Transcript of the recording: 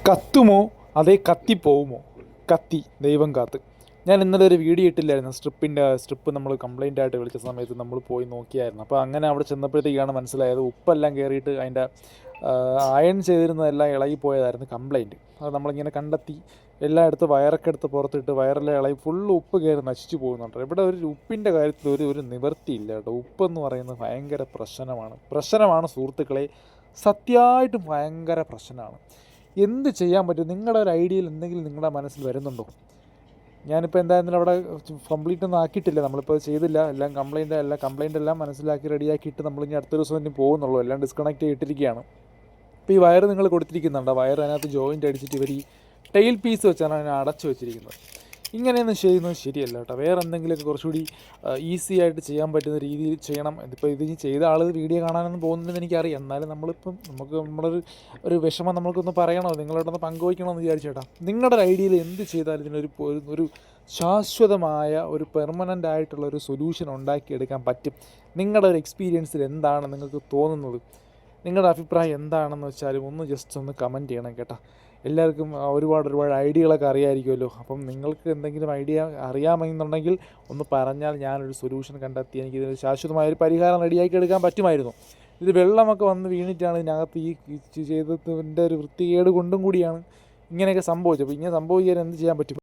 കത്തുമോ അതേ കത്തിപ്പോവുമോ? കത്തി ദൈവം കാത്ത്. ഞാൻ ഇന്നലെ ഒരു വീഡിയോ ഇട്ടില്ലായിരുന്നു, സ്ട്രിപ്പ് നമ്മൾ കംപ്ലൈൻ്റ് ആയിട്ട് വിളിച്ച സമയത്ത് നമ്മൾ പോയി നോക്കിയായിരുന്നു. അപ്പോൾ അങ്ങനെ അവിടെ ചെന്നപ്പോഴത്തേക്കാണ് മനസ്സിലായത് ഉപ്പെല്ലാം കയറിയിട്ട് അതിൻ്റെ അയൺ ചെയ്തിരുന്നതെല്ലാം ഇളകിപ്പോയതായിരുന്നു കംപ്ലൈൻറ്റ്. അത് നമ്മളിങ്ങനെ കണ്ടെത്തി എല്ലായിടത്തും വയറൊക്കെ എടുത്ത് പുറത്തിട്ട് വയറെല്ലാം ഇളകി ഫുള്ള് ഉപ്പ് കയറി നശിച്ചു പോകുന്നുണ്ട്. ഇവിടെ ഒരു ഉപ്പിൻ്റെ കാര്യത്തിൽ ഒരു നിവൃത്തിയില്ല കേട്ടോ. ഉപ്പെന്ന് പറയുന്നത് ഭയങ്കര പ്രശ്നമാണ് സുഹൃത്തുക്കളെ, സത്യമായിട്ടും ഭയങ്കര പ്രശ്നമാണ്. എന്ത് ചെയ്യാൻ പറ്റും? നിങ്ങളുടെ ഒരു ഐഡിയയിൽ എന്തെങ്കിലും നിങ്ങളുടെ മനസ്സിൽ വരുന്നുണ്ടോ? ഞാനിപ്പോൾ എന്തായാലും അവിടെ കംപ്ലീറ്റ് ഒന്നും ആക്കിയിട്ടില്ല, നമ്മളിപ്പോൾ ചെയ്തില്ല. കംപ്ലൈൻ്റ് എല്ലാം മനസ്സിലാക്കി റെഡിയാക്കിയിട്ട് നമ്മളിനി അടുത്ത ദിവസം തന്നെ പോകുന്നുള്ളൂ. എല്ലാം ഡിസ്കണക്ട് ചെയ്തിട്ടിരിക്കുകയാണ്. ഇപ്പോൾ ഈ വയർ നിങ്ങൾ കൊടുത്തിരിക്കുന്നുണ്ട്, വയർ അതിനകത്ത് ജോയിൻ്റ് അടിച്ചിട്ട് ഇവർ ഈ ടെയിൽ പീസ് വെച്ചാണ് അതിനെ അടച്ചു വെച്ചിരിക്കുന്നത്. ഇങ്ങനെയൊന്നും ചെയ്യുന്നത് ശരിയല്ല കേട്ടോ. വേറെ എന്തെങ്കിലുമൊക്കെ കുറച്ചുകൂടി ഈസി ആയിട്ട് ചെയ്യാൻ പറ്റുന്ന രീതിയിൽ ചെയ്യണം. ഇതിപ്പോൾ ഇത് ചെയ്ത ആൾ വീഡിയോ കാണാനൊന്നും പോകുന്നതെന്ന് എനിക്കറിയാം. എന്നാലും നമുക്ക് ഒരു വിഷമം നമുക്കൊന്ന് പറയണോ, നിങ്ങളോടൊന്ന് പങ്കുവയ്ക്കണമെന്ന് വിചാരിച്ചേട്ടാ. നിങ്ങളുടെ ഐഡിയയിൽ എന്ത് ചെയ്താലും ഇതിനൊരു ശാശ്വതമായ ഒരു പെർമനൻ്റ് ആയിട്ടുള്ള ഒരു സൊല്യൂഷൻ ഉണ്ടാക്കിയെടുക്കാൻ പറ്റും. നിങ്ങളുടെ ഒരു എക്സ്പീരിയൻസിൽ എന്താണ് നിങ്ങൾക്ക് തോന്നുന്നത്? നിങ്ങളുടെ അഭിപ്രായം എന്താണെന്ന് വെച്ചാലും ഒന്ന് കമൻറ്റ് ചെയ്യണം കേട്ടോ. എല്ലാവർക്കും ഒരുപാട് ഐഡിയകളൊക്കെ അറിയാമായിരിക്കുമല്ലോ. അപ്പം നിങ്ങൾക്ക് എന്തെങ്കിലും ഐഡിയ അറിയാമെന്നുണ്ടെങ്കിൽ ഒന്ന് പറഞ്ഞാൽ ഞാനൊരു സൊല്യൂഷൻ കണ്ടെത്തി എനിക്കിതിന് ശാശ്വതമായൊരു പരിഹാരം റെഡിയാക്കി എടുക്കാൻ പറ്റുമായിരുന്നു. ഇത് വെള്ളമൊക്കെ വന്ന് വീണിട്ടാണ് ഇതിനകത്ത് ഈ ചെയ്തതിൻ്റെ ഒരു വൃത്തികേട് കൊണ്ടും കൂടിയാണ് ഇങ്ങനെയൊക്കെ സംഭവിച്ചത്. അപ്പോൾ ഇങ്ങനെ സംഭവിക്കാൻ എന്ത് ചെയ്യാൻ പറ്റും?